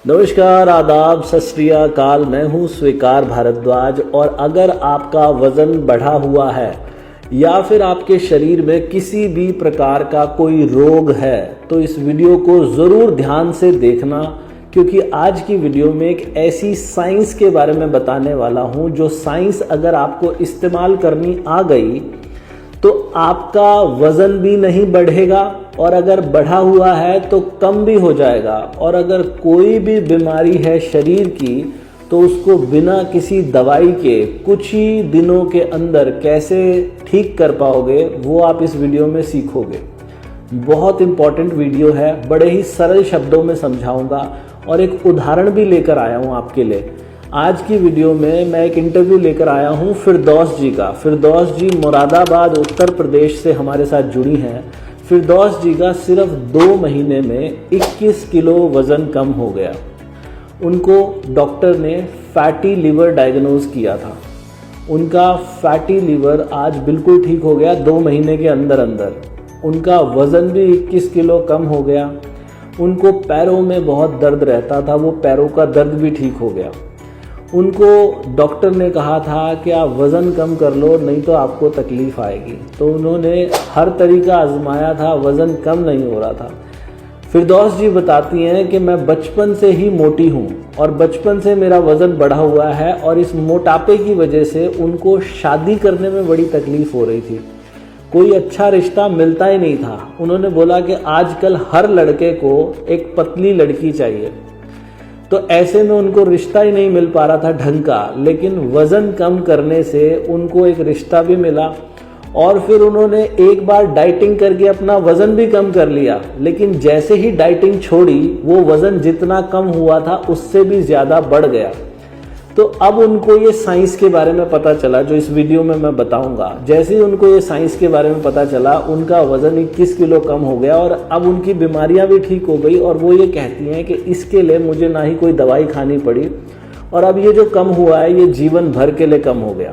नमस्कार, आदाब, सत श्री अकाल। मैं हूं स्वीकार भारद्वाज। और अगर आपका वज़न बढ़ा हुआ है या फिर आपके शरीर में किसी भी प्रकार का कोई रोग है तो इस वीडियो को ज़रूर ध्यान से देखना, क्योंकि आज की वीडियो में एक ऐसी साइंस के बारे में बताने वाला हूं जो साइंस अगर आपको इस्तेमाल करनी आ गई तो आपका वज़न भी नहीं बढ़ेगा, और अगर बढ़ा हुआ है तो कम भी हो जाएगा। और अगर कोई भी बीमारी है शरीर की तो उसको बिना किसी दवाई के कुछ ही दिनों के अंदर कैसे ठीक कर पाओगे वो आप इस वीडियो में सीखोगे। बहुत इम्पॉर्टेंट वीडियो है, बड़े ही सरल शब्दों में समझाऊंगा और एक उदाहरण भी लेकर आया हूँ आपके लिए। आज की वीडियो में मैं एक इंटरव्यू लेकर आया हूँ फिरदौस जी का। फिरदौस जी मुरादाबाद उत्तर प्रदेश से हमारे साथ जुड़ी हैं। फिरदौस जी का सिर्फ 2 महीने में 21 किलो वज़न कम हो गया। उनको डॉक्टर ने फैटी लीवर डायग्नोज किया था। उनका फैटी लीवर आज बिल्कुल ठीक हो गया 2 महीने के अंदर अंदर। उनका वज़न भी 21 किलो कम हो गया। उनको पैरों में बहुत दर्द रहता था, वो पैरों का दर्द भी ठीक हो गया। उनको डॉक्टर ने कहा था कि आप वज़न कम कर लो, नहीं तो आपको तकलीफ़ आएगी। तो उन्होंने हर तरीका आजमाया था, वज़न कम नहीं हो रहा था। फिरदौस जी बताती हैं कि मैं बचपन से ही मोटी हूँ और बचपन से मेरा वज़न बढ़ा हुआ है, और इस मोटापे की वजह से उनको शादी करने में बड़ी तकलीफ़ हो रही थी। कोई अच्छा रिश्ता मिलता ही नहीं था। उन्होंने बोला कि आजकल हर लड़के को एक पतली लड़की चाहिए, तो ऐसे में उनको रिश्ता ही नहीं मिल पा रहा था ढंग का। लेकिन वज़न कम करने से उनको एक रिश्ता भी मिला, और फिर उन्होंने एक बार डाइटिंग करके अपना वज़न भी कम कर लिया। लेकिन जैसे ही डाइटिंग छोड़ी वो वज़न जितना कम हुआ था उससे भी ज़्यादा बढ़ गया। तो अब उनको ये साइंस के बारे में पता चला जो इस वीडियो में मैं बताऊंगा। जैसे ही उनको ये साइंस के बारे में पता चला उनका वज़न 21 किलो कम हो गया, और अब उनकी बीमारियां भी ठीक हो गई। और वो ये कहती हैं कि इसके लिए मुझे ना ही कोई दवाई खानी पड़ी, और अब ये जो कम हुआ है ये जीवन भर के लिए कम हो गया।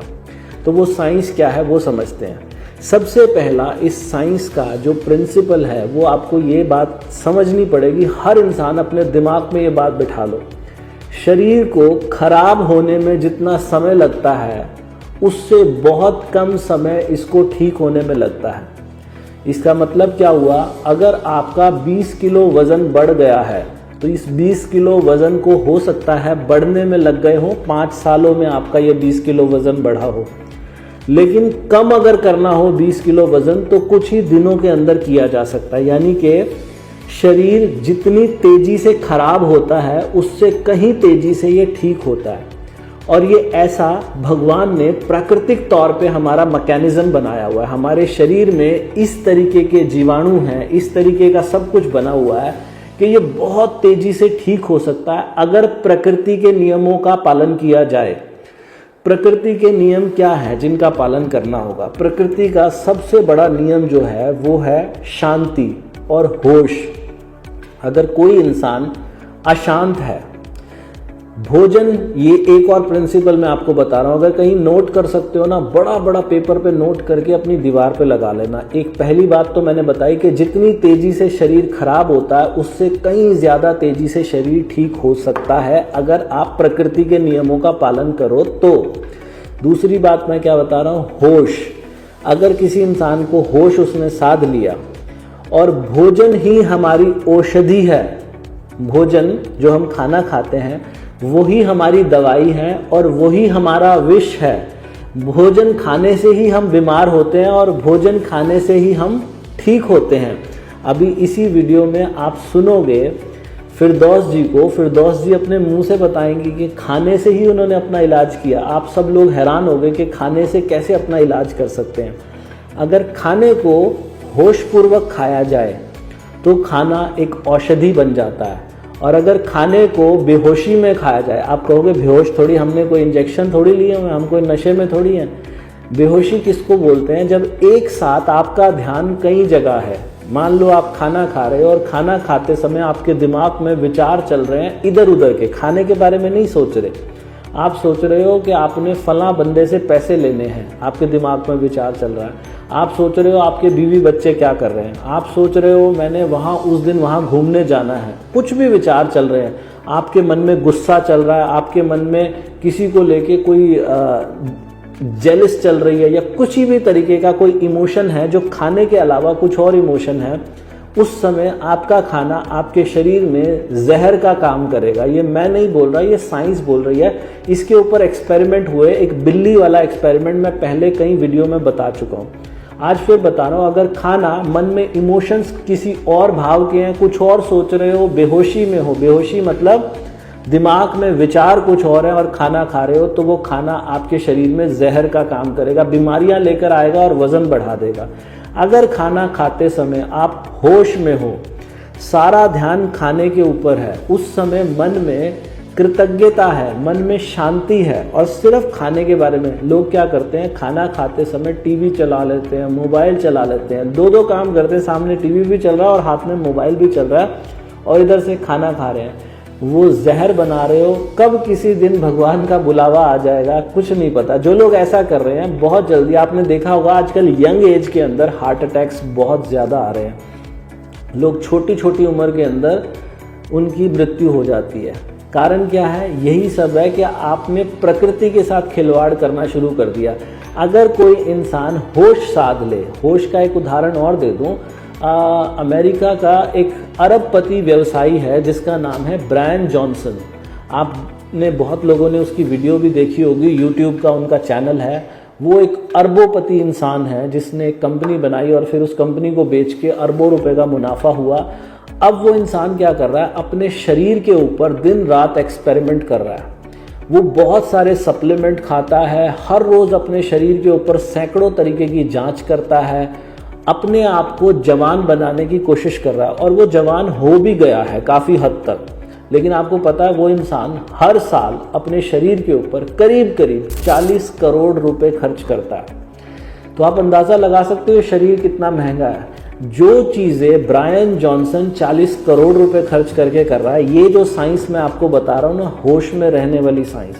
तो वो साइंस क्या है वो समझते हैं। सबसे पहला इस साइंस का जो प्रिंसिपल है वो आपको ये बात समझनी पड़ेगी। हर इंसान अपने दिमाग में ये बात बिठा लो, शरीर को खराब होने में जितना समय लगता है उससे बहुत कम समय इसको ठीक होने में लगता है। इसका मतलब क्या हुआ, अगर आपका 20 किलो वज़न बढ़ गया है तो इस 20 किलो वज़न को हो सकता है बढ़ने में लग गए हो 5 सालों में आपका ये 20 किलो वज़न बढ़ा हो। लेकिन कम अगर करना हो 20 किलो वज़न तो कुछ ही दिनों के अंदर किया जा सकता है। यानी कि शरीर जितनी तेजी से खराब होता है उससे कहीं तेजी से ये ठीक होता है। और ये ऐसा भगवान ने प्राकृतिक तौर पे हमारा मैकेनिज्म बनाया हुआ है। हमारे शरीर में इस तरीके के जीवाणु हैं, इस तरीके का सब कुछ बना हुआ है कि ये बहुत तेजी से ठीक हो सकता है अगर प्रकृति के नियमों का पालन किया जाए। प्रकृति के नियम क्या है जिनका पालन करना होगा? प्रकृति का सबसे बड़ा नियम जो है वो है शांति और होश। अगर कोई इंसान अशांत है, भोजन, ये एक और प्रिंसिपल मैं आपको बता रहा हूँ, अगर कहीं नोट कर सकते हो ना, बड़ा बड़ा पेपर पे नोट करके अपनी दीवार पे लगा लेना। एक पहली बात तो मैंने बताई कि जितनी तेजी से शरीर खराब होता है उससे कहीं ज़्यादा तेजी से शरीर ठीक हो सकता है अगर आप प्रकृति के नियमों का पालन करो तो। दूसरी बात मैं क्या बता रहा हूँ, होश। अगर किसी इंसान को होश उसने साध लिया, और भोजन ही हमारी औषधि है, भोजन जो हम खाना खाते हैं वही हमारी दवाई है और वही हमारा विष है। भोजन खाने से ही हम बीमार होते हैं और भोजन खाने से ही हम ठीक होते हैं। अभी इसी वीडियो में आप सुनोगे फिरदौस जी को। फिरदौस जी अपने मुंह से बताएंगी कि खाने से ही उन्होंने अपना इलाज किया। आप सब लोग हैरान हो गए कि खाने से कैसे अपना इलाज कर सकते हैं। अगर खाने को होशपूर्वक खाया जाए तो खाना एक औषधि बन जाता है, और अगर खाने को बेहोशी में खाया जाए, आप कहोगे बेहोश थोड़ी, हमने कोई इंजेक्शन थोड़ी लिए हुए, हम कोई नशे में थोड़ी हैं। बेहोशी किसको बोलते हैं? जब एक साथ आपका ध्यान कई जगह है। मान लो आप खाना खा रहे हो और खाना खाते समय आपके दिमाग में विचार चल रहे हैं इधर उधर के, खाने के बारे में नहीं सोच रहे। आप सोच रहे हो कि आपने फला बंदे से पैसे लेने हैं, आपके दिमाग में विचार चल रहा है। आप सोच रहे हो आपके बीवी बच्चे क्या कर रहे हैं, आप सोच रहे हो मैंने वहाँ उस दिन वहाँ घूमने जाना है, कुछ भी विचार चल रहे हैं। आपके मन में गुस्सा चल रहा है, आपके मन में किसी को लेके कोई जेलस चल रही है, या कुछ भी तरीके का कोई इमोशन है जो खाने के अलावा कुछ और इमोशन है, उस समय आपका खाना आपके शरीर में जहर का काम करेगा। ये मैं नहीं बोल रहा, ये साइंस बोल रही है। इसके ऊपर एक्सपेरिमेंट हुए, एक बिल्ली वाला एक्सपेरिमेंट मैं पहले कई वीडियो में बता चुका हूँ, आज फिर बता रहा हूँ। अगर खाना मन में इमोशंस किसी और भाव के हैं, कुछ और सोच रहे हो, बेहोशी में हो, बेहोशी मतलब दिमाग में विचार कुछ और है और खाना खा रहे हो, तो वो खाना आपके शरीर में जहर का काम करेगा, बीमारियां लेकर आएगा और वजन बढ़ा देगा। अगर खाना खाते समय आप होश में हो, सारा ध्यान खाने के ऊपर है, उस समय मन में कृतज्ञता है, मन में शांति है और सिर्फ खाने के बारे में। लोग क्या करते हैं, खाना खाते समय टीवी चला लेते हैं, मोबाइल चला लेते हैं, दो काम करते हैं, सामने टीवी भी चल रहा है और हाथ में मोबाइल भी चल रहा है और इधर से खाना खा रहे हैं। वो जहर बना रहे हो। कब किसी दिन भगवान का बुलावा आ जाएगा कुछ नहीं पता। जो लोग ऐसा कर रहे हैं बहुत जल्दी, आपने देखा होगा आजकल यंग एज के अंदर हार्ट अटैक्स बहुत ज़्यादा आ रहे हैं। लोग छोटी छोटी उम्र के अंदर उनकी मृत्यु हो जाती है। कारण क्या है? यही सब है कि आपने प्रकृति के साथ खिलवाड़ करना शुरू कर दिया। अगर कोई इंसान होश साध ले, होश का एक उदाहरण और दे दूं, अमेरिका का एक अरबपति व्यवसायी है जिसका नाम है ब्रायन जॉनसन। आपने बहुत लोगों ने उसकी वीडियो भी देखी होगी, यूट्यूब का उनका चैनल है। वो एक अरबोपति इंसान है जिसने एक कंपनी बनाई और फिर उस कंपनी को बेच के अरबों रुपए का मुनाफा हुआ। अब वो इंसान क्या कर रहा है, अपने शरीर के ऊपर दिन रात एक्सपेरिमेंट कर रहा है। वो बहुत सारे सप्लीमेंट खाता है, हर रोज़ अपने शरीर के ऊपर सैकड़ों तरीके की जांच करता है, अपने आप को जवान बनाने की कोशिश कर रहा है और वो जवान हो भी गया है काफ़ी हद तक। लेकिन आपको पता है वो इंसान हर साल अपने शरीर के ऊपर करीब करीब 40 करोड़ रुपए खर्च करता है। तो आप अंदाज़ा लगा सकते हो शरीर कितना महंगा है। जो चीज़ें ब्रायन जॉनसन 40 करोड़ रुपए खर्च करके कर रहा है, ये जो साइंस मैं आपको बता रहा हूँ ना, होश में रहने वाली साइंस,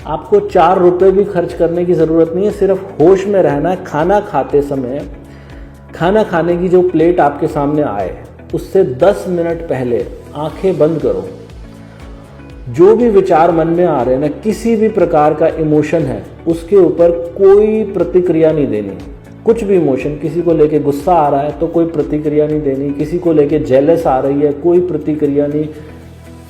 आपको 4 रुपए भी खर्च करने की ज़रूरत नहीं है, सिर्फ होश में रहना है। खाना खाते समय, खाना खाने की जो प्लेट आपके सामने आए उससे 10 मिनट पहले आंखें बंद करो। जो भी विचार मन में आ रहे हैं ना, किसी भी प्रकार का इमोशन है, उसके ऊपर कोई प्रतिक्रिया नहीं देनी। कुछ भी इमोशन, किसी को लेके गुस्सा आ रहा है तो कोई प्रतिक्रिया नहीं देनी, किसी को लेके जेलस आ रही है कोई प्रतिक्रिया नहीं,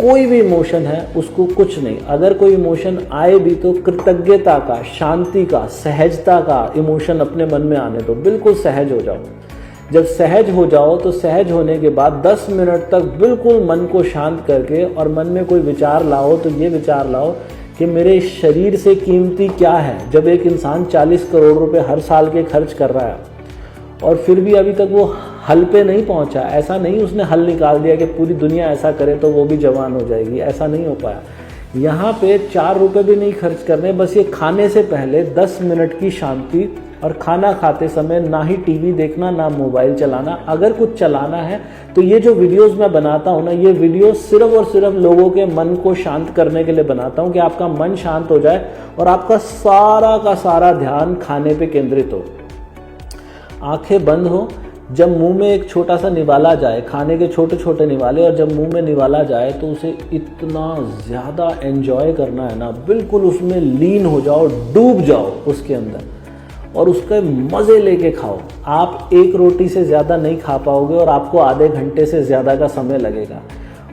कोई भी इमोशन है उसको कुछ नहीं। अगर कोई इमोशन आए भी तो कृतज्ञता का, शांति का, सहजता का इमोशन अपने मन में आने दो। बिल्कुल सहज हो जाओ। जब सहज हो जाओ तो सहज होने के बाद 10 मिनट तक बिल्कुल मन को शांत करके और मन में कोई विचार लाओ तो ये विचार लाओ कि मेरे शरीर से कीमती क्या है। जब एक इंसान 40 करोड़ रुपए हर साल के खर्च कर रहा है और फिर भी अभी तक वो हल पे नहीं पहुंचा, ऐसा नहीं उसने हल निकाल दिया कि पूरी दुनिया ऐसा करे तो वो भी जवान हो जाएगी, ऐसा नहीं हो पाया। यहाँ पे 4 रुपए भी नहीं खर्च करने, बस ये खाने से पहले 10 मिनट की शांति और खाना खाते समय ना ही टीवी देखना, ना मोबाइल चलाना। अगर कुछ चलाना है तो ये जो वीडियोस मैं बनाता हूँ ना, ये वीडियो सिर्फ और सिर्फ लोगों के मन को शांत करने के लिए बनाता हूँ कि आपका मन शांत हो जाए और आपका सारा का सारा ध्यान खाने पे केंद्रित हो। आंखें बंद हो, जब मुंह में एक छोटा सा निवाला जाए, खाने के छोटे छोटे निवाले, और जब मुंह में निवाला जाए तो उसे इतना ज़्यादा एंजॉय करना है ना, बिल्कुल उसमें लीन हो जाओ, डूब जाओ उसके अंदर और उसके मज़े लेके खाओ। आप एक रोटी से ज़्यादा नहीं खा पाओगे और आपको आधे घंटे से ज़्यादा का समय लगेगा।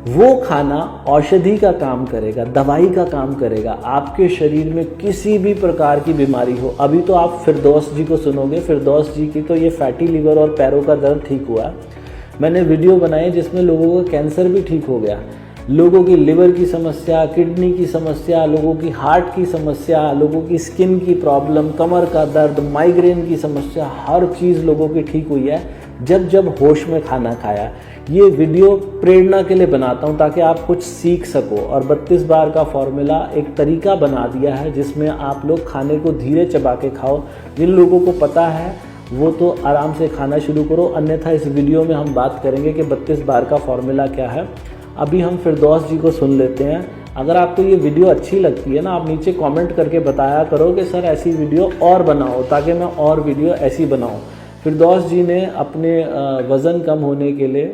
वो खाना औषधि का काम करेगा, दवाई का काम करेगा। आपके शरीर में किसी भी प्रकार की बीमारी हो, अभी तो आप फिरदौस जी को सुनोगे, फिरदौस जी की तो ये फैटी लीवर और पैरों का दर्द ठीक हुआ। मैंने वीडियो बनाई जिसमें लोगों का कैंसर भी ठीक हो गया, लोगों की लिवर की समस्या, किडनी की समस्या, लोगों की हार्ट की समस्या, लोगों की स्किन की प्रॉब्लम, कमर का दर्द, माइग्रेन की समस्या, हर चीज़ लोगों की ठीक हुई है जब होश में खाना खाया। ये वीडियो प्रेरणा के लिए बनाता हूँ ताकि आप कुछ सीख सको। और 32 बार का फॉर्मूला एक तरीका बना दिया है जिसमें आप लोग खाने को धीरे चबा के खाओ। जिन लोगों को पता है वो तो आराम से खाना शुरू करो, अन्यथा इस वीडियो में हम बात करेंगे कि 32 बार का फॉर्मूला क्या है। अभी हम फिरदौस जी को सुन लेते हैं। अगर आपको ये वीडियो अच्छी लगती है ना, आप नीचे कमेंट करके बताया करो कि सर ऐसी वीडियो और बनाओ, ताकि मैं और वीडियो ऐसी बनाऊं। फिरदौस जी ने अपने वज़न कम होने के लिए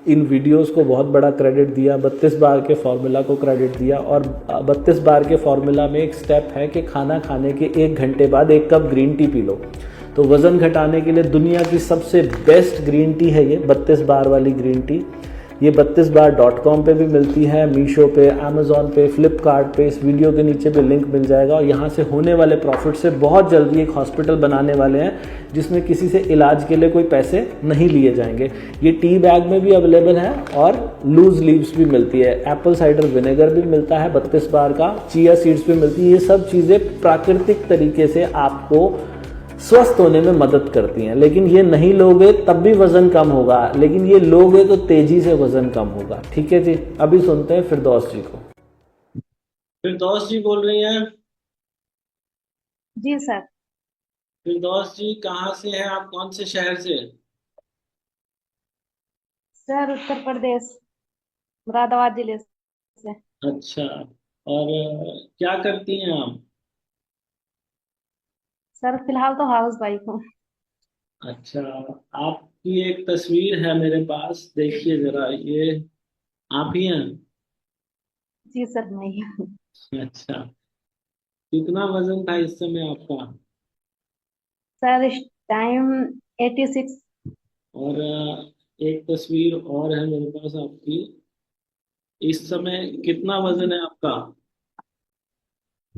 इन वीडियोस को बहुत बड़ा क्रेडिट दिया, 32 बार के फार्मूला को क्रेडिट दिया। और 32 बार के फार्मूला में एक स्टेप है कि खाना खाने के 1 घंटे बाद 1 cup green tea P low. तो वज़न घटाने के लिए दुनिया की सबसे बेस्ट ग्रीन टी है ये 32 बार वाली ग्रीन टी। ये 32bar.com पे भी मिलती है, मीशो पे, अमेज़ॉन पे, फ्लिपकार्ट पे। इस वीडियो के नीचे पे लिंक मिल जाएगा। और यहाँ से होने वाले प्रॉफिट से बहुत जल्दी एक हॉस्पिटल बनाने वाले हैं जिसमें किसी से इलाज के लिए कोई पैसे नहीं लिए जाएंगे। ये टी बैग में भी अवेलेबल है और लूज लीव्स भी मिलती है। एप्पल साइडर विनेगर भी मिलता है 32 बार का, चिया सीड्स भी मिलती है। ये सब चीज़ें प्राकृतिक तरीके से आपको स्वस्थ होने में मदद करती हैं। लेकिन ये नहीं लोगे तब भी वजन कम होगा, लेकिन ये लोगे तो तेजी से वजन कम होगा। ठीक है जी, अभी सुनते हैं फिरदौस जी को। फिरदौस जी बोल रही हैं? जी सर। फिरदौस जी कहाँ से हैं आप, कौन से शहर से? सर उत्तर प्रदेश, मुरादाबाद जिले से। अच्छा, और क्या करती हैं आप? सर फिलहाल तो हाउस वाइफ हूँ। अच्छा, आपकी एक तस्वीर है मेरे पास, देखिए जरा, ये आप ही हैं? जी सर नहीं। अच्छा, कितना वजन था इस समय आपका? सर इस टाइम 86। और एक तस्वीर और है मेरे पास आपकी, इस समय कितना वजन है आपका?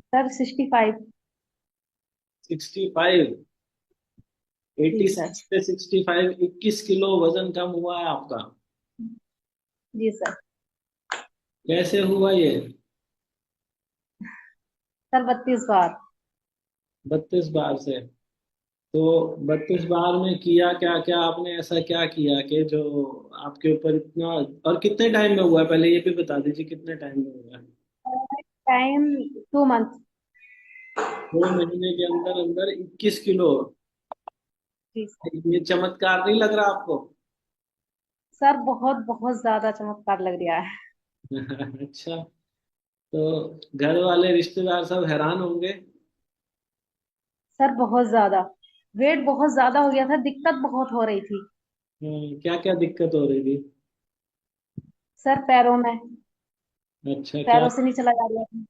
सर 65। 65? जी एटी सर। सिक्स से 65, 21 किलो वजन कम हुआ है आपका। जी सर। कैसे हुआ ये? सर 32 बार। 32 बार से? तो 32 बार में किया क्या क्या आपने, ऐसा क्या किया कि जो आपके ऊपर इतना, और कितने टाइम में हुआ है, पहले ये भी बता दीजिए कितने टाइम में हुआ है? Time 2 month. 2 महीने के अंदर अंदर 21 किलो? जी सर। ये चमत्कार नहीं लग रहा आपको? सर बहुत बहुत ज्यादा चमत्कार लग रहा है। अच्छा, तो घर वाले रिश्तेदार सब हैरान होंगे। सर बहुत ज्यादा वेट बहुत ज्यादा हो गया था, दिक्कत बहुत हो रही थी। क्या क्या दिक्कत हो रही थी? सर पैरों में, अच्छा, क्या? पैरों से नहीं चला जा रहा था।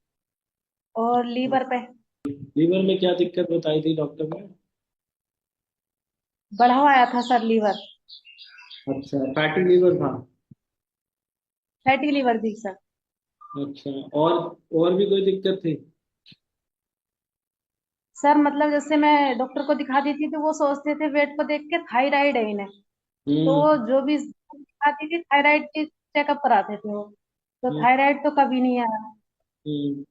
और लीवर पे लीवर में क्या दिक्कत बताई थी डॉक्टर ने? बढ़ा हुआ आया था सर लीवर। अच्छा, फैटी लीवर था? फैटी लीवर थी सर। अच्छा, और भी कोई दिक्कत थी? सर मतलब जैसे मैं डॉक्टर को दिखाती थी तो वो सोचते थे वेट को देख के थायराइड है इन्हें। तो हम्म। वो जो भी दिखाती थी थायराइड के चेकअप कराते थे वो। तो हम्म। थायराइड तो कभी नहीं आया। हम्म।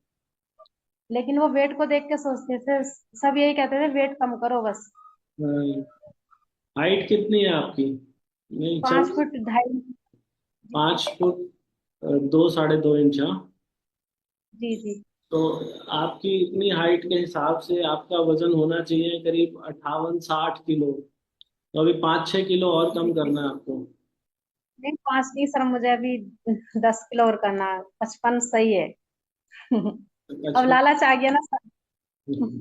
लेकिन वो वेट को देख के सोचते थे, सब यही कहते थे वेट कम करो बस। हाइट कितनी है आपकी? नहीं, चल। 5 फुट 2.5। जी 5 फुट 2, 2.5 इंच, हाँ। जी जी। तो आपकी इतनी हाइट के हिसाब से आपका वजन होना चाहिए करीब 58-60 किलो। तो अभी 5-6 किलो और कम करना है आपको। नहीं 5 नहीं सर, मुझे अभी 10 किलो और करना है, 55 सही है। अब 55? लालच आ गया ना सर।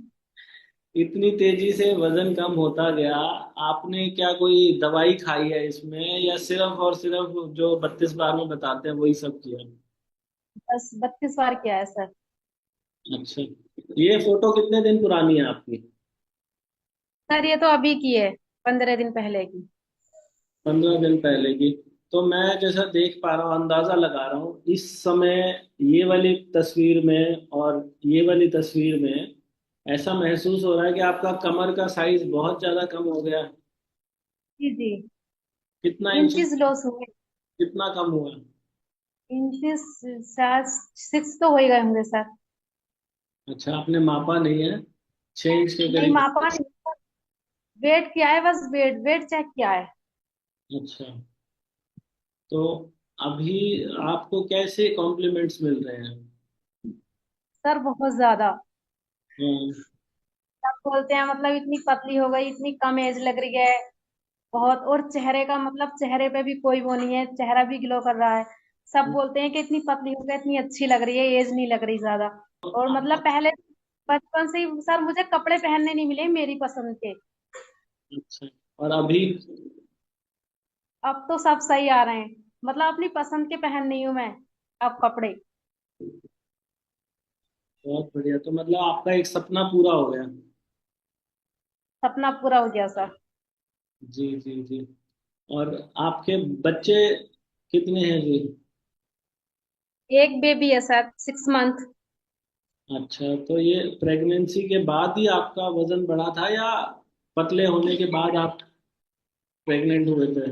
इतनी तेजी से वजन कम होता गया, आपने क्या कोई दवाई खाई है इसमें, या सिर्फ और सिर्फ जो 32 बार में बताते हैं वही सब किया? बस 32 बार किया है सर। अच्छा, ये फोटो कितने दिन पुरानी है आपकी? सर ये तो अभी की है, 15 दिन पहले की। 15 दिन पहले की? तो मैं जैसा देख पा रहा हूँ, अंदाजा लगा रहा हूँ इस समय, ये वाली तस्वीर में और ये वाली तस्वीर में ऐसा महसूस हो रहा है कि आपका कमर का साइज बहुत ज्यादा कम हो गया है। जी जी। कितना इंच? इंचज लॉस हुए। कितना कम हुआ? इंचज शायद 6 तो हो ही गए होंगे सर। अच्छा, आपने मापा नहीं है? 6 इंच के नहीं करीब? मापा नहीं। वेट किया है, बस वेट वेट चेक किया है। अच्छा, तो अभी आपको कैसे कॉम्प्लीमेंट्स मिल रहे हैं? सर बहुत ज्यादा। हम्म। सब बोलते हैं मतलब इतनी पतली हो गई, इतनी कम एज लग रही है बहुत। और चेहरे का मतलब चेहरे पे भी कोई वो नहीं है, चेहरा भी ग्लो कर रहा है। सब बोलते हैं कि इतनी पतली हो गई, इतनी अच्छी लग रही है, एज नहीं लग रही ज्यादा। और मतलब पहले बचपन से ही सर मुझे कपड़े पहनने नहीं मिले मेरी पसंद के। अच्छा, और अभी? अब तो सब सही आ रहे हैं, मतलब अपनी पसंद के पहन रही हूँ मैं अब कपड़े। बहुत बढ़िया, तो मतलब आपका एक सपना पूरा हो गया। सपना पूरा हो गया सर। जी जी जी। और आपके बच्चे कितने हैं जी? एक बेबी है सर, 6 मंथ। अच्छा, तो ये प्रेगनेंसी के बाद ही आपका वजन बढ़ा था, या पतले होने के बाद आप प्रेग्नेंट हुए थे?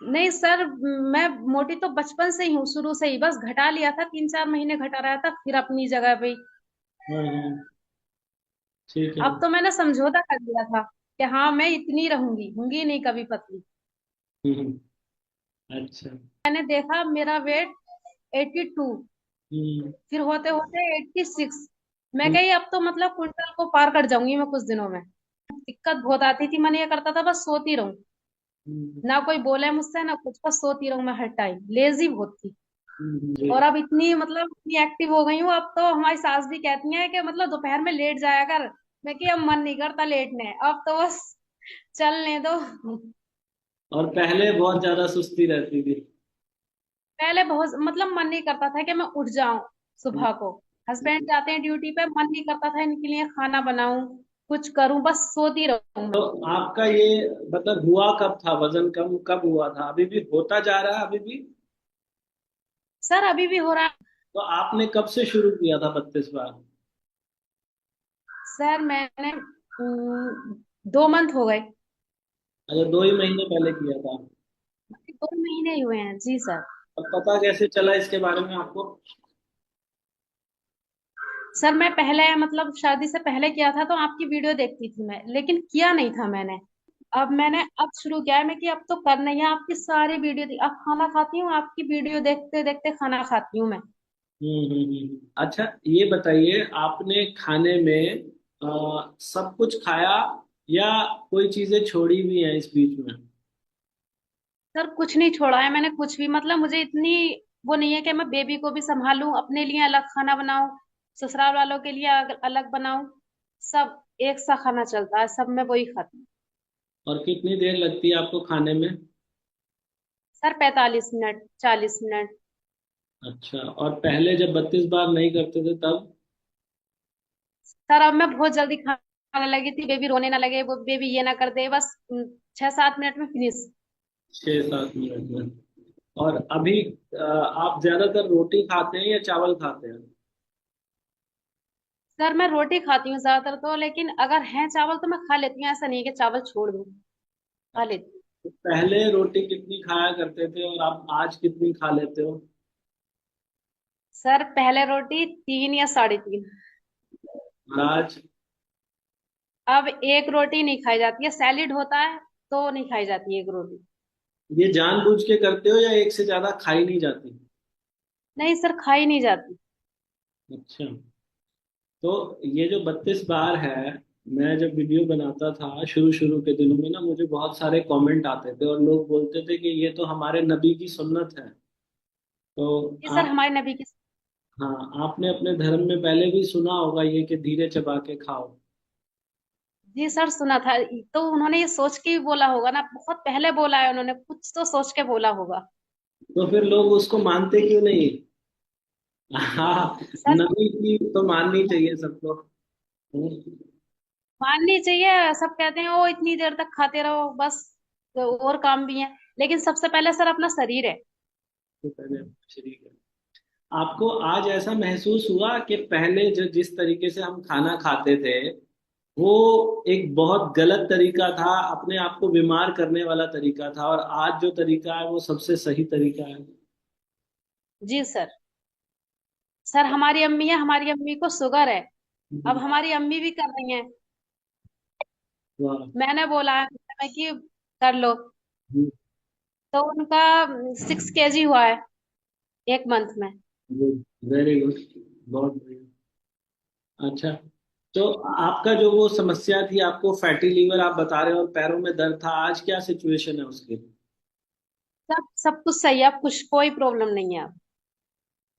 नहीं सर, मैं मोटी तो बचपन से ही हूँ, शुरू से ही, बस घटा लिया था, 3-4 महीने घटा रहा था, फिर अपनी जगह पे ही। हाँ हाँ, ठीक है। अब तो मैंने समझौता कर लिया था कि हाँ मैं इतनी रहूंगी, होंगी नहीं कभी पतली। हम्म, अच्छा। मैंने देखा मेरा वेट 82, हम्म फिर होते होते 86। मैं हम्म कही अब तो मतलब क्विंटल को पार कर जाऊंगी मैं कुछ दिनों में। दिक्कत बहुत आती थी, मन ये करता था बस सोती रहूं, हम्म, ना कोई बोले मुझसे ना कुछ, बस सोती रहूं मैं हर टाइम, लेजी बहुत थी। जी। और अब इतनी मतलब इतनी एक्टिव हो गई हूँ, अब तो हमारी सास भी कहती हैं कि मतलब दोपहर में लेट जाया कर। मैं कि अब मन नहीं करता लेटने, अब तो बस चलने दो। और पहले बहुत ज्यादा सुस्ती रहती थी। पहले बहुत मतलब मन नहीं करता था कि मैं उठ जाऊं हम्म, सुबह को। हस्बैंड जाते हैं ड्यूटी पे, मन नहीं करता था इनके लिए खाना बनाऊं, कुछ करूं, बस सोती रहूं तो मैं। आपका ये मतलब हुआ कब था, वजन कम कब हुआ था? अभी भी होता जा रहा है अभी भी? सर अभी भी हो रहा है। तो आपने कब से शुरू किया था 32 बार? सर मैंने 2 मंथ हो गए। अच्छा, 2 ही महीने पहले किया था। 2 महीने ही हुए हैं जी सर। अब पता कैसे चला इसके बारे में आपको? सर मैं पहले मतलब शादी से पहले किया था तो आपकी वीडियो देखती थी मैं, लेकिन किया नहीं था मैंने। अब शुरू किया है मैं कि अब तो करना ही है, आपकी सारी वीडियो अब खाना खाती हूँ, आपकी वीडियो देखते देखते खाना खाती हूँ मैं। अच्छा, ये बताइए, आपने खाने में सब कुछ खाया, या कोई चीजें छोड़ी भी हैं इस बीच में? सर कुछ नहीं छोड़ा है मैंने, कुछ भी, मतलब मुझे इतनी वो नहीं है कि मैं बेबी को भी संभालूं, अपने लिए अलग खाना बनाऊं, ससुराल वालों के लिए अलग बनाऊं। सब एक सा खाना चलता है, सब मैं वही खाती हूँ। और कितनी देर लगती है आपको खाने में? Sir 45 minute, 40 minute. अच्छा, और पहले जब 32 बार नहीं करते थे तब? सर अब मैं बहुत जल्दी खाने लगी थी, बेबी रोने ना लगे, वो बेबी ये ना कर दे, बस 6-7 मिनट में फिनिश। 6-7 मिनट में? और अभी आप ज्यादातर रोटी खाते हैं या चावल खाते हैं? सर मैं रोटी खाती हूँ ज्यादातर तो, लेकिन अगर है चावल तो मैं खा लेती हूँ, ऐसा नहीं है कि चावल छोड़ दूँ, खा लेती हूँ। तो पहले रोटी कितनी खाया करते थे, और आप आज कितनी खा लेते हो? सर पहले रोटी 3 या 3.5। और आज? अब एक रोटी नहीं खाई जाती है, सैलिड होता है तो नहीं खाई जाती एक रोटी। ये जानबूझ के करते हो, या एक से ज्यादा खाई नहीं जाती? नहीं सर, खाई नहीं जाती। अच्छा, तो ये जो 32 बार है, मैं जब वीडियो बनाता था शुरू शुरू के दिनों में ना, मुझे बहुत सारे कमेंट आते थे और लोग बोलते थे कि ये तो हमारे नबी की सुन्नत है। तो ये सर आप, हमारे नबी की। हाँ, आपने अपने धर्म में पहले भी सुना होगा ये कि धीरे चबा के खाओ। जी सर सुना था। तो उन्होंने ये सोच के ही बोला होगा ना, बहुत पहले बोला है उन्होंने, कुछ तो सोच के बोला होगा। तो फिर लोग उसको मानते क्यों नहीं? हाँ, सर नबी की तो माननी चाहिए सबको। माननी चाहिए, सब कहते हैं ओ इतनी देर तक खाते रहो बस, तो और काम भी है, लेकिन सबसे पहले सर अपना शरीर है। तो पहले शरीर है। आपको आज ऐसा महसूस हुआ कि पहले जो जिस तरीके से हम खाना खाते थे, वो एक बहुत गलत तरीका था, अपने आप को बीमार करने वाला तरीका था, और आज जो तरीका है वो सबसे सही तरीका है? जी सर। सर हमारी अम्मी है, हमारी अम्मी को शुगर है, अब हम्म, हमारी अम्मी भी कर रही हैं। वाह। मैंने बोला है मैं कि कर लो, तो उनका 6 kg हुआ है 1 मंथ में। गुड, वेरी गुड, बहुत बढ़िया। अच्छा, तो आपका जो वो समस्या थी, आपको फैटी लीवर आप बता रहे हो और पैरों में दर्द था, आज क्या सिचुएशन है उसकी? सब सब कुछ सही है, अब कुछ कोई प्रॉब्लम नहीं है अब।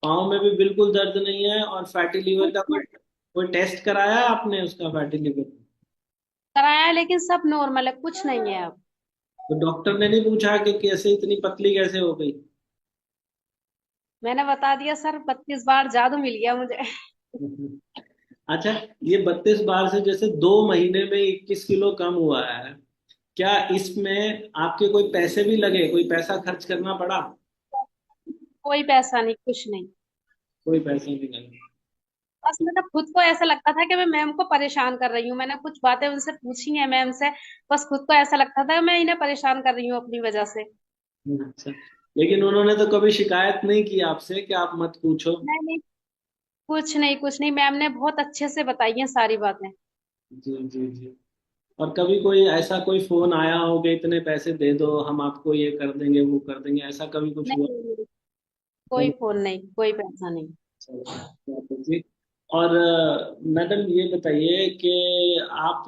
पाँव में भी बिल्कुल दर्द नहीं है? और फैटी लीवर का कुछ कोई टेस्ट कराया है आपने उसका, फैटी लीवर? कराया है, लेकिन सब नॉर्मल है, कुछ नहीं है अब। तो डॉक्टर ने नहीं पूछा कि कैसे इतनी पतली कैसे हो गई? मैंने बता दिया सर, 32 बार जादू मिल गया मुझे। अच्छा, ये 32 बार से जैसे 2 महीने में 21 किलो कम हुआ है, क्या इसमें आपके कोई पैसे भी लगे, कोई पैसा खर्च करना पड़ा? कोई पैसा नहीं, कुछ नहीं। कोई पैसा नहीं लगा। बस मतलब खुद को ऐसा लगता था कि मैं मैम को परेशान कर रही हूँ। मैंने कुछ बातें उनसे पूछी हैं मैम से। बस खुद को ऐसा लगता था कि मैं इन्हें परेशान कर रही हूँ अपनी वजह से। अच्छा, लेकिन उन्होंने तो कभी शिकायत नहीं की आपसे कि आप मत पूछो? नहीं नहीं, कुछ नहीं कुछ नहीं, मैम ने बहुत अच्छे से बताई हैं सारी बातें। जी जी जी। और कभी कोई ऐसा कोई फोन आया हो कि इतने पैसे दे दो, हम आपको ये कर देंगे वो कर देंगे, ऐसा कभी कुछ हुआ? नहीं नहीं, कोई फोन नहीं, कोई पैसा नहीं। चलो, जी। और मैडम ये बताइए कि आप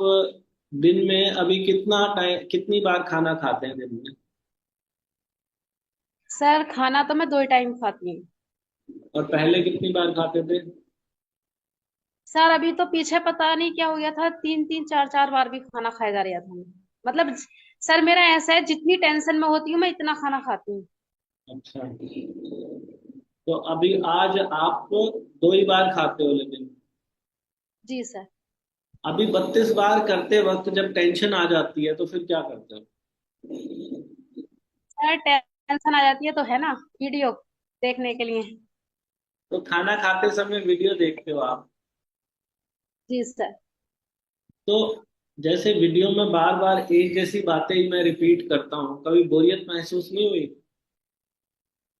दिन में अभी कितना टाइम, कितनी बार खाना खाते हैं दिन में? सर खाना तो मैं 2 ही टाइम खाती हूँ। और पहले कितनी बार खाते थे? सर अभी तो पीछे पता नहीं क्या हो गया था, 3 3 4 4 बार भी खाना खाया जा रहा था। मतलब सर मेरा ऐसा है, जितनी टेंशन में होती हूँ मैं इतना खाना खाती हूँ। अच्छा, तो अभी आज आप 2 ही बार खाते हो लेकिन? जी सर। अभी 32 बार करते वक्त जब टेंशन आ जाती है तो फिर क्या करते हो? सर टेंशन आ जाती है तो है ना, वीडियो देखने के लिए। तो खाना खाते समय वीडियो देखते हो आप? जी सर। तो जैसे वीडियो में बार बार एक जैसी बातें ही मैं रिपीट करता हूँ, कभी बोरियत महसूस नहीं हुई?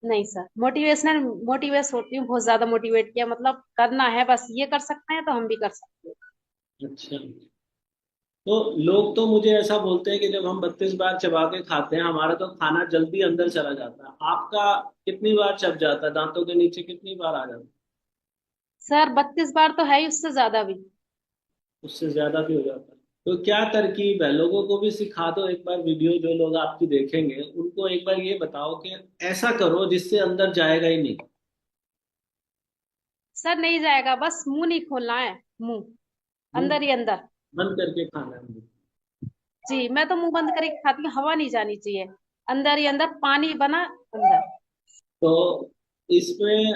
नहीं सर, मोटिवेशनल मोटिवेट होती हूँ, बहुत ज्यादा मोटिवेट किया, मतलब करना है, बस ये कर सकते हैं तो हम भी कर सकते हैं। अच्छा, तो लोग तो मुझे ऐसा बोलते हैं कि जब हम 32 बार चबा के खाते हैं हमारा तो खाना जल्दी अंदर चला जाता है, आपका कितनी बार चब जाता है, दांतों के नीचे कितनी बार आ जाता है? सर 32 बार तो है ही, उससे ज्यादा भी। उससे ज्यादा भी हो जाता है? तो क्या तरकीब है, लोगों को भी सिखा दो एक बार, वीडियो जो लोग आपकी देखेंगे उनको एक बार ये बताओ कि ऐसा करो जिससे अंदर जाएगा ही नहीं। सर नहीं जाएगा, बस मुंह नहीं खोलना है, मुंह मुंह अंदर ही अंदर। बंद करके खाना है? जी, मैं तो मुंह बंद करके खाती हूँ, हवा नहीं जानी चाहिए। अंदर ही अंदर पानी बना अंदर। तो इसमें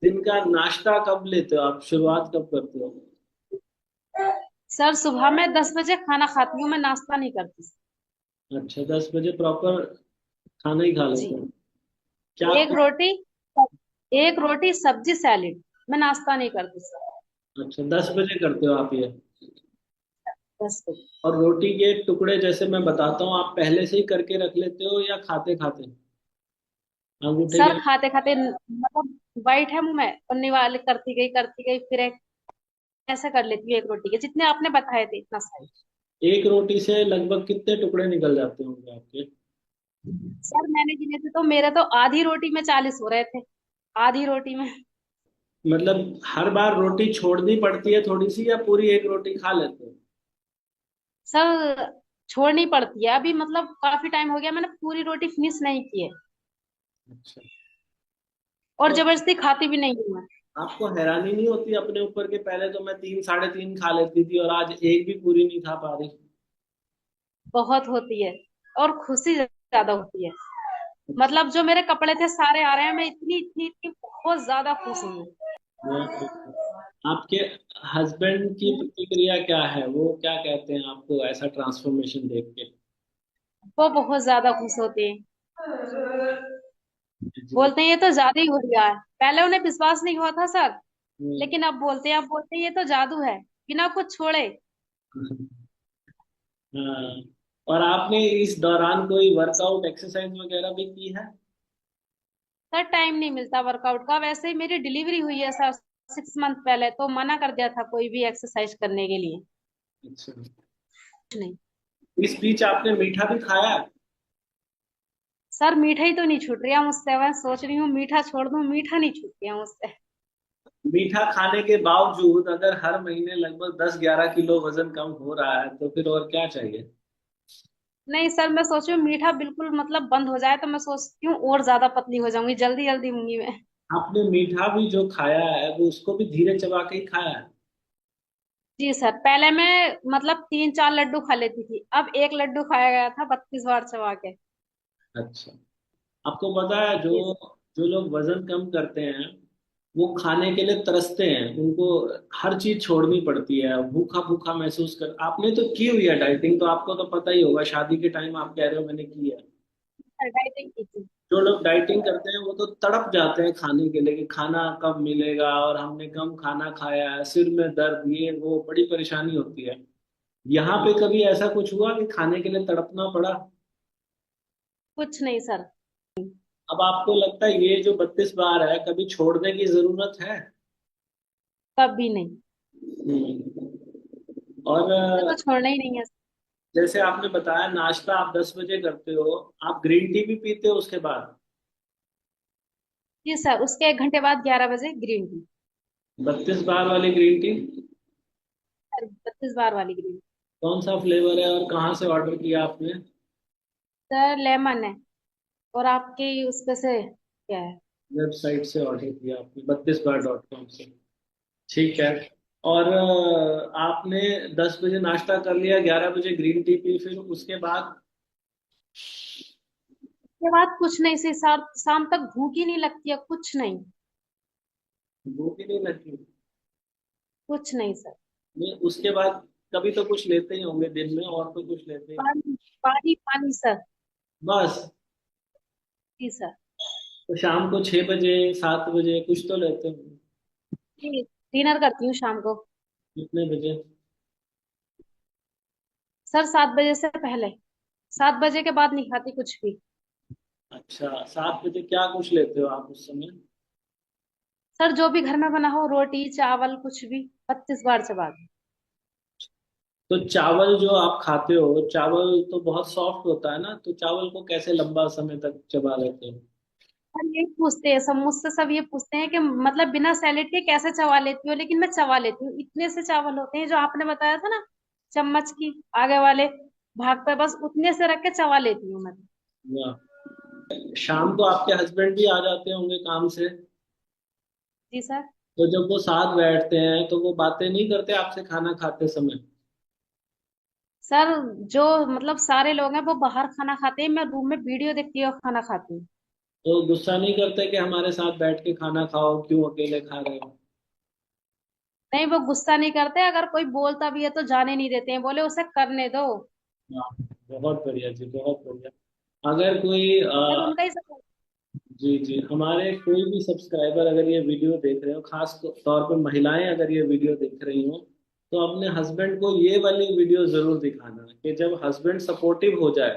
दिन का नाश्ता कब लेते हो आप, शुरुआत कब करते हो? सर सुबह में 10 बजे खाना खाती हूँ, मैं नाश्ता नहीं करती। अच्छा, 10 बजे प्रॉपर खाना ही खा जी, लेते हो? क्या एक रोटी, एक रोटी सब्जी सैलेड, मैं नाश्ता नहीं करती सर। अच्छा, 10 बजे करते हो आप ये? 10 बजे। और रोटी के टुकड़े जैसे मैं बताता हूँ आप पहले से ही करके रख लेते हो या खाते खाते अंगूठे सर के? खाते खाते मतलब वाइट है मुंह में, और निवाले करती गई फिर ऐसा कर लेती हूँ, एक रोटी के जितने आपने बताए थे इतना सही। एक रोटी से लगभग कितने टुकड़े निकल जाते होंगे आपके? सर मैंने गिने थे तो मेरे तो आधी रोटी में 40 हो रहे थे, आधी रोटी में। मतलब हर बार रोटी छोड़नी पड़ती है थोड़ी सी, या पूरी एक रोटी खा लेते हो? सर छोड़नी पड़ती है, अभी मतलब काफी टाइम हो गया मैंने पूरी रोटी फिनिश नहीं की है, अच्छा, और तो जबरदस्ती खाती भी नहीं हूँ मैं। आपको हैरानी नहीं होती अपने ऊपर के, पहले तो मैं 3 साढ़े 3 खा लेती थी और आज एक भी पूरी नहीं खा पा रही? बहुत होती है, और खुशी ज्यादा होती है। मतलब जो मेरे कपड़े थे सारे आ रहे हैं, मैं इतनी इतनी इतनी बहुत ज्यादा खुश हूँ। आपके हस्बैंड की प्रतिक्रिया क्या है, वो क्या कहते हैं आपको ऐसा ट्रांसफॉर्मेशन देख के? वो बहुत ज्यादा खुश होते हैं, जी। बोलते हैं ये तो ज्यादा ही हो गया है। पहले उन्हें विश्वास नहीं हुआ था सर, हम्म। लेकिन अब बोलते हैं ये तो जादू है, बिना कुछ छोड़े। हाँ, और आपने इस दौरान कोई वर्कआउट एक्सरसाइज वगैरह भी की है? सर टाइम नहीं मिलता वर्कआउट का, वैसे ही मेरी डिलीवरी हुई है सर 6 मंथ पहले, तो मना कर दिया था कोई भी एक्सरसाइज करने के लिए। अच्छा, कुछ नहीं। इस बीच आपने मीठा भी खाया है? सर मीठा ही तो नहीं छूट रहा मुझसे, मैं सोच रही हूँ मीठा छोड़ दूँ, मीठा नहीं छूट रहा मुझसे। मीठा खाने के बावजूद अगर हर महीने लगभग 10 11 किलो वजन कम हो रहा है तो फिर और क्या चाहिए? नहीं सर, मैं सोच रही हूँ मीठा बिल्कुल मतलब बंद हो जाए, तो मैं सोचती हूँ और ज्यादा पतली हो जाऊंगी, जल्दी जल्दी होंगी मैं। आपने मीठा भी जो खाया है वो उसको भी धीरे चबा के ही खाया है? जी सर, पहले मैं मतलब 3-4 लड्डू खा लेती थी, अब एक लड्डू खाया गया था 32 बार चबा के। अच्छा, आपको पता है जो जी जो लोग वजन कम करते हैं वो खाने के लिए तरसते हैं, उनको हर चीज छोड़नी पड़ती है, भूखा भूखा महसूस कर। आपने तो की हुई है डाइटिंग, तो आपको तो पता ही होगा, शादी के टाइम आप कह रहे हो मैंने की है। सर, डाइटिंग की थी। जो लोग डाइटिंग करते हैं वो तो तड़प जाते हैं खाने के लिए कि खाना कब मिलेगा, और हमने कम खाना खाया है, सिर में दर्द, ये वो बड़ी परेशानी होती है। यहाँ पे कभी ऐसा कुछ हुआ कि खाने के लिए तड़पना पड़ा? कुछ नहीं सर। अब आपको लगता है ये जो 32 बार है, कभी छोड़ने की जरूरत है? कभी नहीं। और मुझे तो छोड़ना ही नहीं है। जैसे आपने बताया नाश्ता आप 10 बजे करते हो, आप ग्रीन टी भी पीते हो उसके बाद? जी सर, उसके 1 घंटे बाद 11 बजे ग्रीन टी। 32 बार वाली ग्रीन टी? सर, 32 बार वाली ग्रीन टी। कौन सा फ्लेवर है और कहाँ से ऑर्डर किया आपने? सर, लेमन है। और आपकी उस पे से क्या है? वेबसाइट से ऑर्डर किया आपने 32 बार.com से? ठीक है। और आपने 10 बजे नाश्ता कर लिया, 11 बजे ग्रीन टी पी, फिर उसके बाद? उसके बाद कुछ नहीं, से शाम तक भूख ही नहीं लगती है, कुछ नहीं। भूख ही नहीं लगती? कुछ नहीं सर। नहीं, उसके बाद कभी तो कुछ लेते ही होंगे दिन में, और तो कुछ लेते ही होंगे। पानी पानी पानी सर। बस? जी सर। तो शाम को 6 बजे, 7 बजे कुछ तो लेते होंगे? जी, डिनर करती हूँ शाम को। कितने बजे? सर, 7 बजे से पहले। 7 बजे के बाद नहीं खाती कुछ भी। अच्छा, 7 बजे क्या कुछ लेते हो आप उस समय? सर, जो भी घर में बना हो, रोटी चावल कुछ भी। 32 बार चबा के। तो चावल जो आप खाते हो, चावल तो बहुत सॉफ्ट होता है ना, तो चावल को कैसे लंबा समय तक चबा लेते हो? और यही पूछते हैं सब मुझसे, सब ये पूछते हैं कि मतलब बिना सैलेड के कैसे चबा लेती हो, लेकिन मैं चबा लेती हूँ। इतने से चावल होते हैं जो आपने बताया था ना, चम्मच की आगे वाले भाग पे, बस उतने से रख के चबा लेती हूँ मैं। वाह। शाम को आपके हस्बैंड भी आ जाते होंगे काम से, जी सर। तो जब वो साथ बैठते हैं तो वो बातें नहीं करते आपसे खाना खाते समय? सर, जो मतलब सारे लोग हैं वो बाहर खाना खाते हैं, मैं रूम में वीडियो देखती हुई खाना खाती हूँ। तो गुस्सा नहीं करते कि हमारे साथ बैठ के खाना खाओ, क्यों अकेले खा रहे हो? नहीं, वो गुस्सा नहीं करते, अगर कोई बोलता भी है तो जाने नहीं देते हैं, बोले उसे करने दो। वाह, बहुत बढ़िया जी, बहुत बढ़िया। अगर कोई सर, उनका ही सब। जी जी, हमारे कोई भी सब्सक्राइबर अगर ये वीडियो देख रहे हो, खास तौर पे महिलाएं अगर ये वीडियो देख रही हो, तो अपने हस्बैंड को ये वाली वीडियो जरूर दिखाना कि जब हस्बैंड सपोर्टिव हो जाए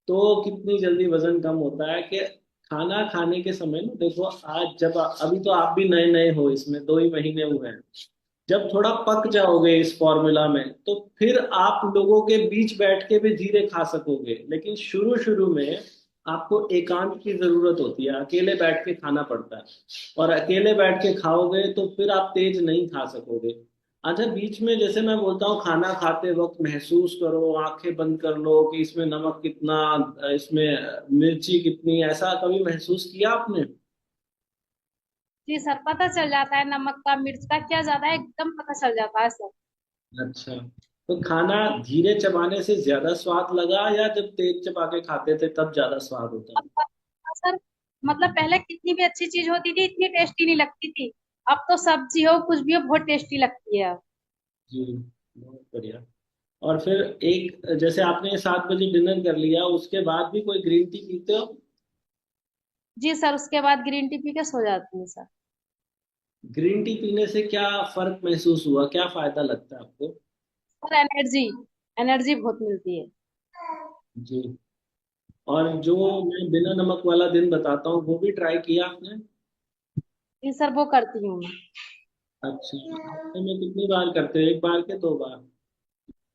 तो कितनी जल्दी वजन कम होता है। कि खाना खाने के समय ना देखो, आज जब अभी तो आप भी नए नए हो, इसमें 2 ही महीने हुए हैं, जब थोड़ा पक जी सर। जाओगे इस फॉर्मूला में तो फिर आप लोगों के बीच बैठ के भी धीरे खा सकोगे। लेकिन शुरू शुरू में आपको एकांत की जरूरत होती है, अकेले बैठ के खाना पड़ता है, और अकेले बैठ के खाओगे तो फिर आप तेज नहीं खा सकोगे। अच्छा, बीच में जैसे मैं बोलता हूँ खाना खाते वक्त महसूस करो, आंखें बंद कर लो कि इसमें नमक कितना, इसमें मिर्ची कितनी, ऐसा कभी महसूस किया आपने? जी सर, पता चल जाता है नमक का मिर्च का क्या ज्यादा है, एकदम पता चल जाता है सर। अच्छा, तो खाना धीरे चबाने से ज्यादा स्वाद लगा, या जब तेज चबा के खाते थे तब ज्यादा स्वाद होता अब पता है सर, मतलब पहले कितनी भी अच्छी चीज होती थी इतनी टेस्टी नहीं लगती थी। अब तो सब्जी हो कुछ भी हो बहुत टेस्टी लगती है अब। जी, बहुत बढ़िया। और फिर एक, जैसे आपने 7 बजे डिनर कर लिया, उसके बाद भी कोई ग्रीन टी पीते हो? जी सर, उसके बाद ग्रीन टी पी के सो जाती हूँ सर। ग्रीन टी पीने से क्या फर्क महसूस हुआ, क्या फायदा लगता है आपको? और एनर्जी, एनर्जी बहुत मिलती है। जी। और जो मैं बिना नमक वाला दिन बताता हूँ, वो भी ट्राई किया आपने? जी सर, वो करती हूँ मैं। अच्छा, हफ्ते में कितनी बार करते हो, एक बार के 2 बार?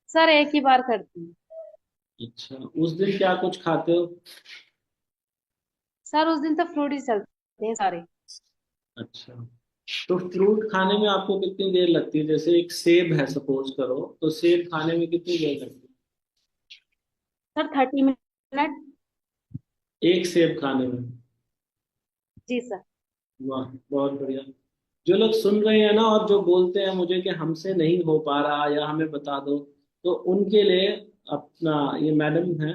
सर, एक ही बार करती हूँ। अच्छा, उस दिन क्या कुछ खाते हो? सर, उस दिन तो फ्रूट ही चलते हैं सारे। अच्छा, तो फ्रूट खाने में आपको कितनी देर लगती है? जैसे एक सेब है सपोज करो, तो सेब खाने में कितनी देर लगती सर, 30 मिनट। है एक सेब खाने में? जी सर। वाह, बहुत बढ़िया। जो लोग सुन रहे हैं ना और जो बोलते हैं मुझे कि हमसे नहीं हो पा रहा या हमें बता दो, तो उनके लिए अपना ये मैडम है,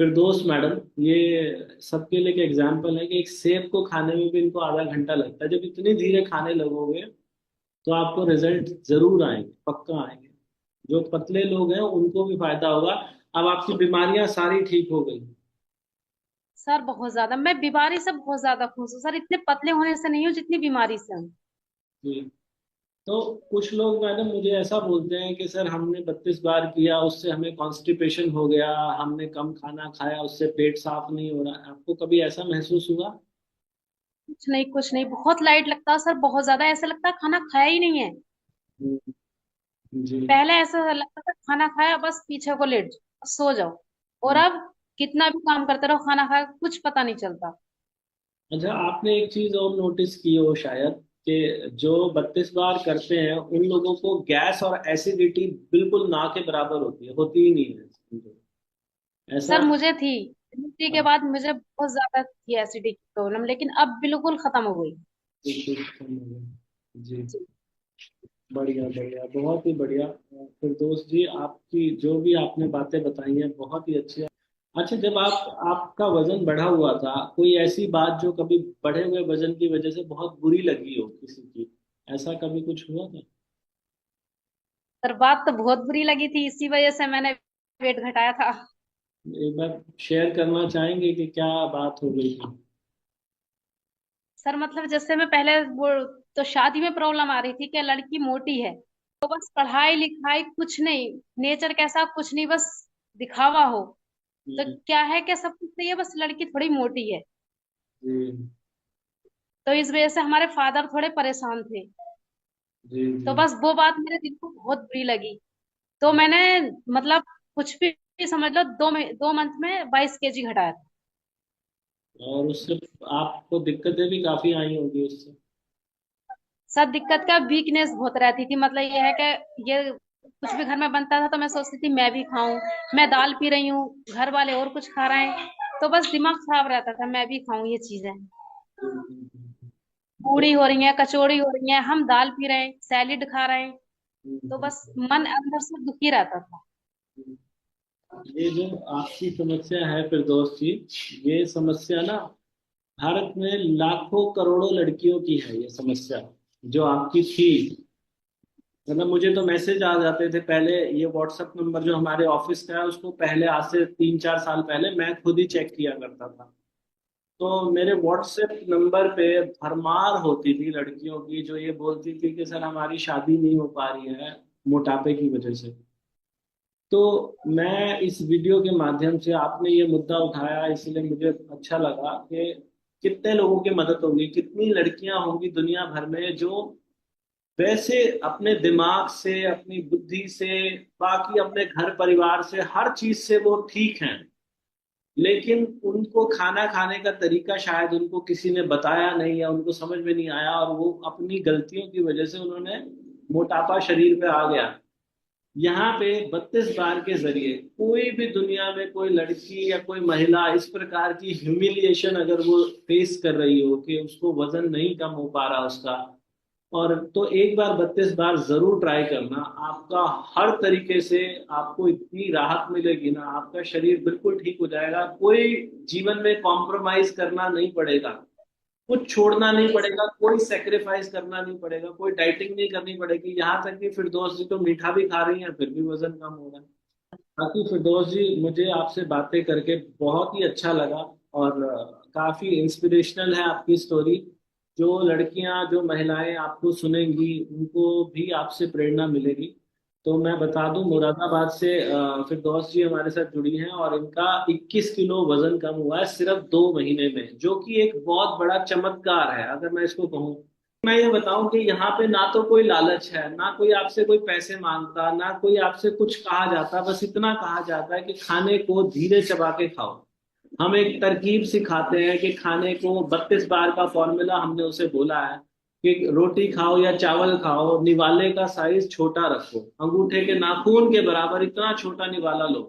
फिरदौस मैडम, ये सबके लिए एक एग्जाम्पल है कि एक सेब को खाने में भी इनको आधा घंटा लगता है। जब इतनी धीरे खाने लगोगे तो आपको रिजल्ट जरूर आएंगे, पक्का आएंगे। जो पतले लोग हैं उनको भी फायदा होगा। अब आपकी बीमारियां सारी ठीक हो गई। सर बहुत ज्यादा, मैं बीमारी से बहुत ज्यादा खुश हूँ सर, इतने पतले होने से नहीं हूँ जितनी बीमारी से हूँ। जी। तो कुछ लोग मैडम मुझे ऐसा बोलते हैं कि सर हमने 32 बार किया, उससे हमें कॉन्स्टिपेशन हो गया, हमने कम खाना खाया उससे पेट साफ नहीं हो रहा। आपको कभी ऐसा महसूस हुआ? कुछ नहीं, कुछ नहीं, बहुत लाइट लगता है सर, बहुत ज्यादा ऐसा लगता है खाना खाया ही नहीं है। हम्म, जी। पहले ऐसा लगता था खाना खाया बस पीछे को लेट जाओ सो जाओ, और हम्म। अब कितना भी काम करते रहो खाना खाया कुछ पता नहीं चलता। अच्छा, आपने एक चीज और नोटिस की हो शायद, कि जो 32 बार करते हैं उन लोगों को गैस और एसिडिटी बिल्कुल ना के बराबर होती ही नहीं है ऐसा। सर मुझे थी डिलीवरी के बाद, मुझे बहुत ज्यादा थी एसिडिटी की प्रॉब्लम, लेकिन अब बिल्कुल खत्म हो गई। बिल्कुल खत्म हो गया। जी। जी। बढ़िया बढ़िया, बहुत ही बढ़िया। फिरदौस जी, आपकी जो भी आपने बातें बताई हैं बहुत ही अच्छी है। अच्छा, जब आपका वजन बढ़ा हुआ था, कोई ऐसी बात जो कभी बढ़े हुए वजन की वजह से बहुत बुरी लगी हो किसी की, ऐसा कभी कुछ हुआ था? सर बात तो बहुत बुरी लगी थी, इसी वजह से मैंने वेट घटाया था। एक बार शेयर करना चाहेंगे कि क्या बात हो गई थी? सर मतलब जैसे मैं पहले वो, तो शादी में प्रॉब्लम आ रही थी कि लड़की मोटी है, तो बस पढ़ाई लिखाई कुछ नहीं, नेचर कैसा कुछ नहीं, बस दिखावा हो। तो हम्म, क्या है कि सब कुछ सही है, बस लड़की थोड़ी मोटी है। जी तो इस वजह से हमारे फादर थोड़े परेशान थे। जी तो जी। बस वो बात मेरे दिल को बहुत बुरी लगी। तो मैंने मतलब कुछ भी समझ लो, 2 मंथ में 22 kg घटाया था। और उससे आपको दिक्कतें भी काफी आई होंगी उससे। सब दिक्कत का वीकनेस बहुत रहती थी, मतलब ये है कि ये कुछ भी घर में बनता था तो मैं सोचती थी मैं भी खाऊं। मैं दाल पी रही हूँ, घर वाले और कुछ खा रहे हैं, तो बस दिमाग खराब रहता था, मैं भी खाऊं ये चीजें। तो पूड़ी हो रही है, कचौड़ी हो रही है, हम दाल पी रहे हैं, सैलिड खा रहे हैं, तो बस मन अंदर से दुखी रहता था। ये जो आपकी समस्या है फिरदौस जी, ये समस्या ना भारत में लाखों करोड़ों लड़कियों की है ये समस्या, जो आपकी थी। मतलब मुझे तो मैसेज आ जाते थे पहले। ये व्हाट्सएप नंबर जो हमारे ऑफिस का है उसको पहले आज से 3-4 साल पहले मैं खुद ही चेक किया करता था। तो मेरे व्हाट्सएप नंबर पे भरमार होती थी लड़कियों की जो ये बोलती थी कि सर हमारी शादी नहीं हो पा रही है मोटापे की वजह से। तो मैं इस वीडियो के माध्यम से, आपने ये मुद्दा उठाया इसलिए मुझे अच्छा लगा कि कितने लोगों की मदद होगी, कितनी लड़कियां होंगी दुनिया भर में जो वैसे अपने दिमाग से, अपनी बुद्धि से, बाकी अपने घर परिवार से, हर चीज से वो ठीक हैं, लेकिन उनको खाना खाने का तरीका शायद उनको किसी ने बताया नहीं या उनको समझ में नहीं आया, और वो अपनी गलतियों की वजह से उन्होंने मोटापा शरीर पे आ गया। यहाँ पे 32 बार के जरिए कोई भी दुनिया में कोई लड़की या कोई महिला इस प्रकार की ह्यूमिलिएशन अगर वो फेस कर रही हो कि उसको वजन नहीं कम हो पा रहा उसका, और तो एक बार 32 बार जरूर ट्राई करना। आपका हर तरीके से आपको इतनी राहत मिलेगी ना, आपका शरीर बिल्कुल ठीक हो जाएगा। कोई जीवन में कॉम्प्रोमाइज करना नहीं पड़ेगा, कुछ छोड़ना नहीं पड़ेगा, कोई सेक्रीफाइस करना नहीं पड़ेगा, कोई डाइटिंग नहीं करनी पड़ेगी। यहाँ तक कि फिरदौस जी तो मीठा भी खा रही हैं फिर भी वजन कम हो रहा है। बाकी फिरदौस जी, मुझे आपसे बातें करके बहुत ही अच्छा लगा, और काफी इंस्पिरेशनल है आपकी स्टोरी। जो लड़कियां, जो महिलाएं आपको सुनेंगी उनको भी आपसे प्रेरणा मिलेगी। तो मैं बता दूं, मुरादाबाद से फिरदौस जी हमारे साथ जुड़ी हैं और इनका 21 किलो वजन कम हुआ है सिर्फ 2 महीने में, जो कि एक बहुत बड़ा चमत्कार है अगर मैं इसको कहूँ। मैं ये बताऊं कि यहाँ पे ना तो कोई लालच है, ना कोई आपसे कोई पैसे मांगता, ना कोई आपसे कुछ कहा जाता, बस इतना कहा जाता है कि खाने को धीरे चबा के खाओ। हम एक तरकीब सिखाते हैं कि खाने को 32 बार का फॉर्मूला हमने उसे बोला है कि रोटी खाओ या चावल खाओ, निवाले का साइज छोटा रखो, अंगूठे के नाखून के बराबर इतना छोटा निवाला लो।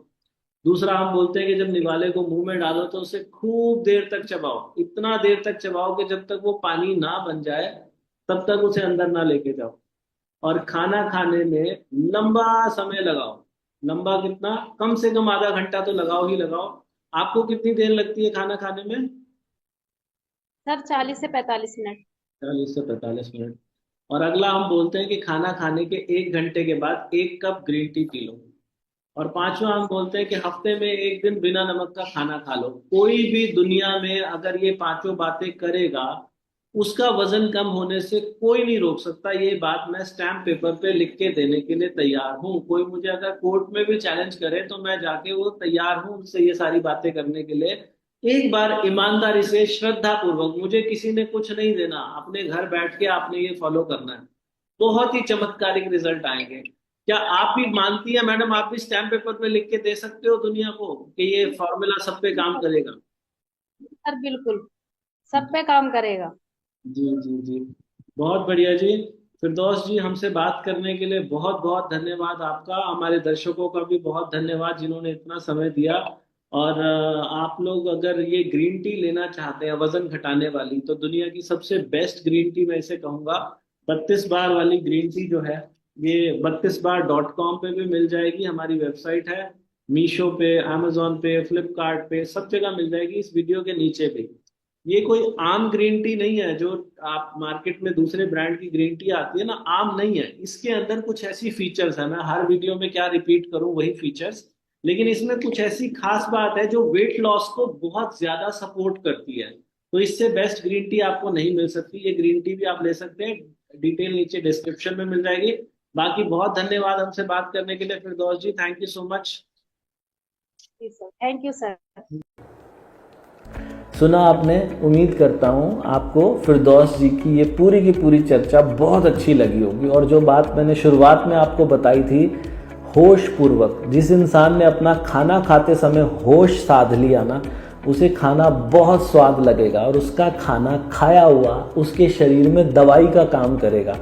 दूसरा, हम बोलते हैं कि जब निवाले को मुंह में डालो तो उसे खूब देर तक चबाओ, इतना देर तक चबाओ कि जब तक वो पानी ना बन जाए, तब तक उसे अंदर ना लेके जाओ। और खाना खाने में लंबा समय लगाओ। लंबा कितना? कम से कम आधा घंटा तो लगाओ ही लगाओ। आपको कितनी देर लगती है खाना खाने में? सर 40 से 45 मिनट। 40 से 45 मिनट। और अगला हम बोलते हैं कि खाना खाने के 1 घंटे के बाद 1 cup green tea P low. और पांचवा हम बोलते हैं कि हफ्ते में 1 दिन बिना नमक का खाना खा लो। कोई भी दुनिया में अगर ये पांचों बातें करेगा, उसका वजन कम होने से कोई नहीं रोक सकता। ये बात मैं स्टैम्प पेपर पे लिख के देने के लिए तैयार हूँ। कोई मुझे अगर कोर्ट में भी चैलेंज करे तो मैं जाके वो तैयार हूँ उससे ये सारी बातें करने के लिए। एक बार ईमानदारी से, श्रद्धा पूर्वक, मुझे किसी ने कुछ नहीं देना, अपने घर बैठ के आपने ये फॉलो करना है, बहुत ही चमत्कारिक रिजल्ट आएंगे। क्या आप भी मानती है मैडम, आप भी स्टैम्प पेपर पे लिख के दे सकते हो दुनिया को कि ये फॉर्मूला सब पे काम करेगा? सर बिल्कुल सब पे काम करेगा। जी जी जी। बहुत बढ़िया जी। फिरदौस जी, हमसे बात करने के लिए बहुत बहुत धन्यवाद आपका। हमारे दर्शकों का भी बहुत धन्यवाद जिन्होंने इतना समय दिया। और आप लोग अगर ये ग्रीन टी लेना चाहते हैं वजन घटाने वाली, तो दुनिया की सबसे बेस्ट ग्रीन टी मैं इसे कहूंगा। 32 बार वाली ग्रीन टी जो है, ये 32bar.com पे भी मिल जाएगी, हमारी वेबसाइट है। मीशो पे, amazon पे, फ्लिपकार्ट पे, सब जगह मिल जाएगी, इस वीडियो के नीचे भी। ये कोई आम ग्रीन टी नहीं है जो आप मार्केट में दूसरे ब्रांड की ग्रीन टी आती है ना, आम नहीं है। इसके अंदर कुछ ऐसी फीचर्स है, मैं हर वीडियो में क्या रिपीट करूं वही फीचर्स, लेकिन इसमें कुछ ऐसी खास बात है जो वेट लॉस को बहुत ज्यादा सपोर्ट करती है। तो इससे बेस्ट ग्रीन टी आपको नहीं मिल सकती। ये ग्रीन टी भी आप ले सकते हैं, डिटेल नीचे डिस्क्रिप्शन में मिल जाएगी। बाकी बहुत धन्यवाद हमसे बात करने के लिए Firdaus ji, thank you so much. जी सर, थैंक यू सर। सुना आपने, उम्मीद करता हूँ आपको फिरदौस जी की ये पूरी की पूरी चर्चा बहुत अच्छी लगी होगी। और जो बात मैंने शुरुआत में आपको बताई थी, होश पूर्वक, जिस इंसान ने अपना खाना खाते समय होश साध लिया ना, उसे खाना बहुत स्वाद लगेगा और उसका खाना खाया हुआ उसके शरीर में दवाई का काम करेगा।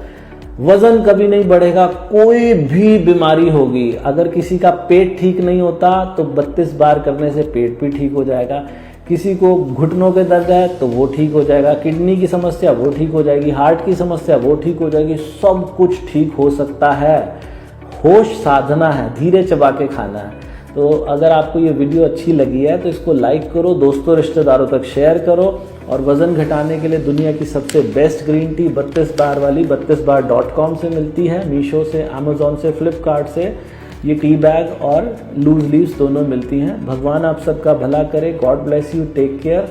वजन कभी नहीं बढ़ेगा। कोई भी बीमारी होगी, अगर किसी का पेट ठीक नहीं होता तो 32 बार करने से पेट भी ठीक हो जाएगा। किसी को घुटनों के दर्द है तो वो ठीक हो जाएगा। किडनी की समस्या वो ठीक हो जाएगी। हार्ट की समस्या वो ठीक हो जाएगी। सब कुछ ठीक हो सकता है। होश साधना है, धीरे चबा के खाना है। तो अगर आपको ये वीडियो अच्छी लगी है तो इसको लाइक करो, दोस्तों रिश्तेदारों तक शेयर करो। और वजन घटाने के लिए दुनिया की सबसे बेस्ट ग्रीन टी 32 बार वाली 32bar.com से मिलती है, मीशो से, अमेजोन से, फ्लिपकार्ट से। ये टी बैग और लूज लीव्स दोनों मिलती हैं। भगवान आप सबका भला करे। God bless you, take care,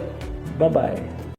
bye bye.